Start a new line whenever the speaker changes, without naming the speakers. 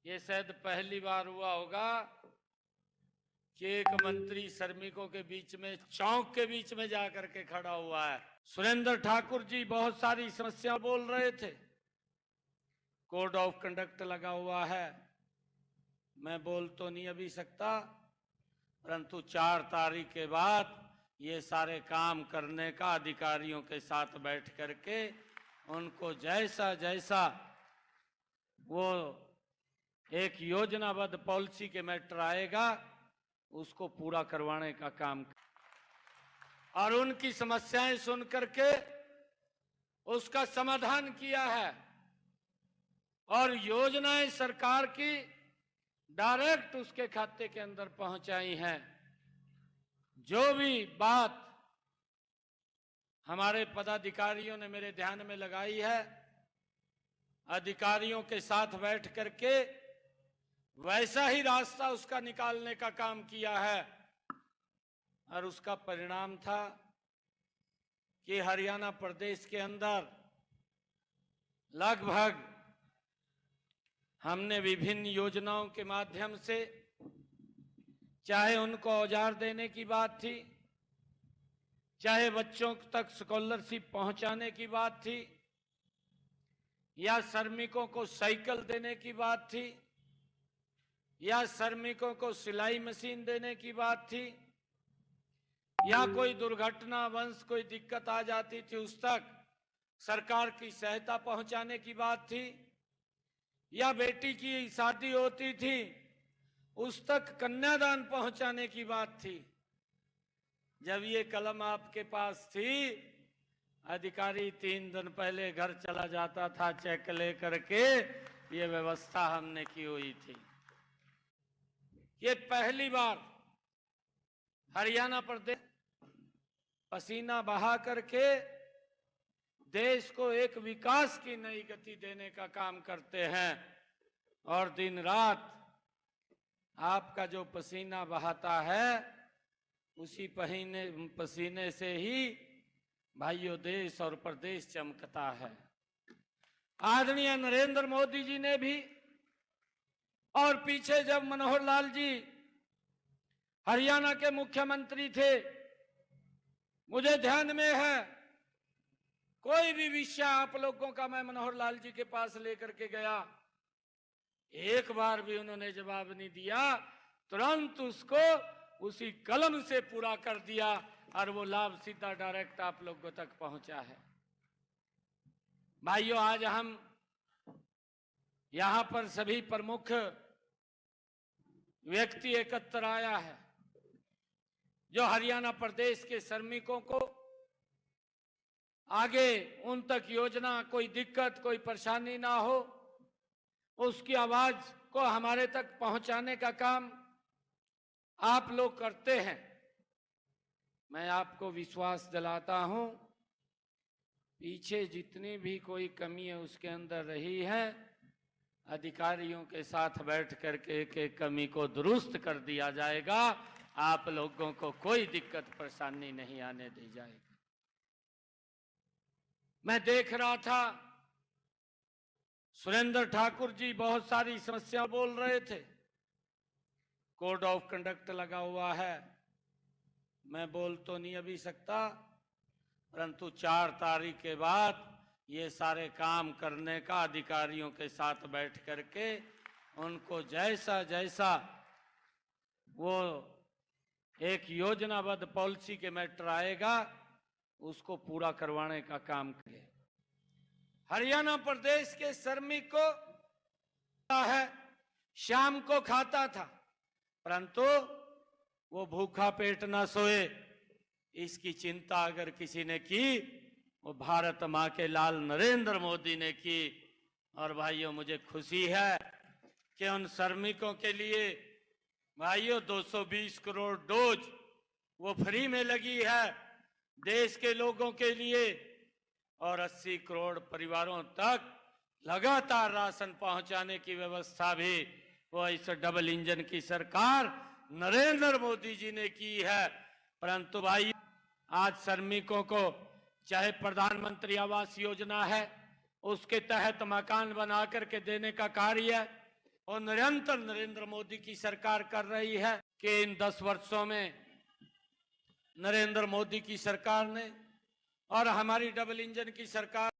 ये शायद पहली बार हुआ होगा कि एक मंत्री श्रमिकों के बीच में, चौक के बीच में जाकर के खड़ा हुआ है। सुरेंद्र ठाकुर जी बहुत सारी समस्या बोल रहे थे, कोड ऑफ कंडक्ट लगा हुआ है। मैं बोल तो नहीं अभी सकता, परंतु 4 तारीख के बाद ये सारे काम करने का अधिकारियों के साथ बैठ करके उनको जैसा जैसा वो एक योजनाबद्ध पॉलिसी के मैटर आएगा उसको पूरा करवाने का काम और उनकी समस्याएं सुन करके उसका समाधान किया है और योजनाएं सरकार की डायरेक्ट उसके खाते के अंदर पहुंचाई हैं। जो भी बात हमारे पदाधिकारियों ने मेरे ध्यान में लगाई है, अधिकारियों के साथ बैठ करके वैसा ही रास्ता उसका निकालने का काम किया है और उसका परिणाम था कि हरियाणा प्रदेश के अंदर लगभग हमने विभिन्न योजनाओं के माध्यम से, चाहे उनको औजार देने की बात थी, चाहे बच्चों तक स्कॉलरशिप पहुंचाने की बात थी, या श्रमिकों को साइकिल देने की बात थी, या श्रमिकों को सिलाई मशीन देने की बात थी, या कोई दुर्घटना वंश कोई दिक्कत आ जाती थी उस तक सरकार की सहायता पहुंचाने की बात थी, या बेटी की शादी होती थी उस तक कन्यादान पहुंचाने की बात थी। जब ये कलम आपके पास थी, अधिकारी 3 दिन पहले घर चला जाता था चेक लेकर के, ये व्यवस्था हमने की हुई थी। ये पहली बार हरियाणा प्रदेश पसीना बहा करके देश को एक विकास की नई गति देने का काम करते हैं और दिन रात आपका जो पसीना बहाता है उसी पसीने से ही भाइयों देश और प्रदेश चमकता है। आदरणीय नरेंद्र मोदी जी ने भी, और पीछे जब मनोहर लाल जी हरियाणा के मुख्यमंत्री थे, मुझे ध्यान में है कोई भी विषय आप लोगों का मैं मनोहर लाल जी के पास लेकर के गया, एक बार भी उन्होंने जवाब नहीं दिया, तुरंत उसको उसी कलम से पूरा कर दिया और वो लाभ सीधा डायरेक्ट आप लोगों तक पहुंचा है। भाइयों, आज हम यहां पर सभी प्रमुख व्यक्ति एकत्र आया है जो हरियाणा प्रदेश के श्रमिकों को आगे उन तक योजना, कोई दिक्कत कोई परेशानी ना हो, उसकी आवाज को हमारे तक पहुंचाने का काम आप लोग करते हैं। मैं आपको विश्वास दिलाता हूं, पीछे जितनी भी कोई कमी है उसके अंदर रही है, अधिकारियों के साथ बैठ करके एक एक कमी को दुरुस्त कर दिया जाएगा। आप लोगों को कोई दिक्कत परेशानी नहीं आने दी जाएगी। मैं देख रहा था सुरेंद्र ठाकुर जी बहुत सारी समस्या बोल रहे थे, कोड ऑफ कंडक्ट लगा हुआ है। मैं बोल तो नहीं अभी सकता, परंतु 4 तारीख के बाद ये सारे काम करने का अधिकारियों के साथ बैठ करके उनको जैसा जैसा वो एक योजनाबद्ध पॉलिसी के मैटर आएगा उसको पूरा करवाने का काम करें। हरियाणा प्रदेश के श्रमिक को है, शाम को खाता था, परंतु वो भूखा पेट ना सोए, इसकी चिंता अगर किसी ने की वो भारत मां के लाल नरेंद्र मोदी ने की। और भाइयों, मुझे खुशी है कि उन श्रमिकों के लिए भाइयों 220 करोड़ डोज वो फ्री में लगी है देश के लोगों के लिए, और 80 करोड़ परिवारों तक लगातार राशन पहुंचाने की व्यवस्था भी वो इस डबल इंजन की सरकार नरेंद्र मोदी जी ने की है। परंतु भाई, आज श्रमिकों को चाहे प्रधानमंत्री आवास योजना है उसके तहत मकान बना करके देने का कार्य, और निरंतर नरेंद्र मोदी की सरकार कर रही है कि इन 10 वर्षों में नरेंद्र मोदी की सरकार ने और हमारी डबल इंजन की सरकार